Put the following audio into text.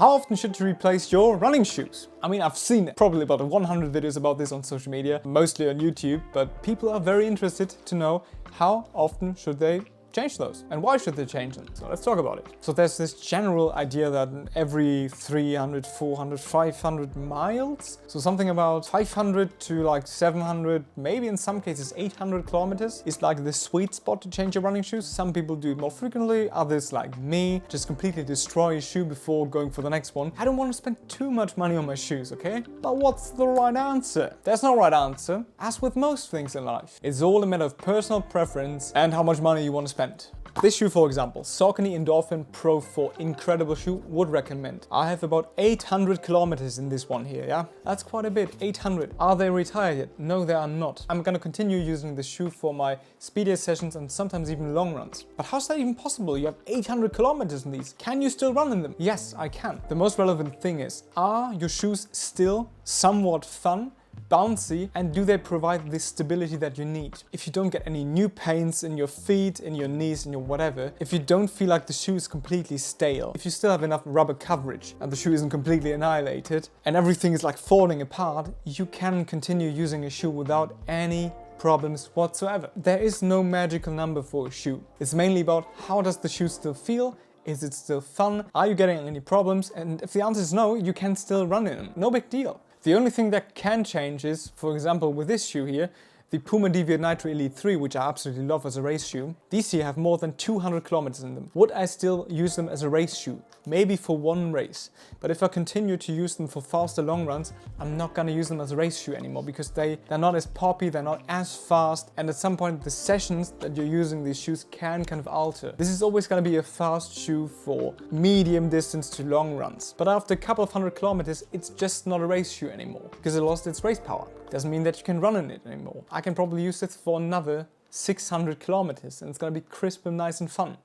How often should you replace your running shoes? I mean, I've seen probably about 100 videos about this on social media, mostly on YouTube, but people are very interested to know how often should they change those and why should they change them. So let's talk about it. So there's this general idea that every 300, 400, 500 miles, so something about 500 to like 700, maybe in some cases 800 kilometers is like the sweet spot to change your running shoes. Some people do it more frequently, others like me just completely destroy a shoe before going for the next one. I don't want to spend too much money on my shoes, okay? But what's the right answer? There's no right answer. As with most things in life, it's all a matter of personal preference and how much money you want to spend. This shoe, for example, Saucony Endorphin Pro 4, incredible shoe, would recommend. I have about 800 kilometers in this one here, yeah? That's quite a bit, 800. Are they retired yet? No, they are not. I'm gonna continue using this shoe for my speedier sessions and sometimes even long runs. But how's that even possible? You have 800 kilometers in these. Can you still run in them? Yes, I can. The most relevant thing is, are your shoes still somewhat fun, bouncy, and do they provide the stability that you need? If you don't get any new pains in your feet, in your knees, in your whatever, if you don't feel like the shoe is completely stale, if you still have enough rubber coverage and the shoe isn't completely annihilated and everything is like falling apart, you can continue using a shoe without any problems whatsoever. There is no magical number for a shoe. It's mainly about how does the shoe still feel? Is it still fun? Are you getting any problems? And if the answer is no, you can still run in them. No big deal. The only thing that can change is, for example, with this shoe here, the Puma Deviate Nitro Elite 3, which I absolutely love as a race shoe. These here have more than 200 kilometers in them. Would I still use them as a race shoe? Maybe for one race. But if I continue to use them for faster long runs, I'm not gonna use them as a race shoe anymore because they're not as poppy, they're not as fast, and at some point the sessions that you're using these shoes can kind of alter. This is always gonna be a fast shoe for medium distance to long runs. But after a couple of 100 kilometers, it's just not a race shoe anymore because it lost its race power. Doesn't mean that you can run in it anymore. I can probably use it for another 600 kilometers and it's gonna be crisp and nice and fun.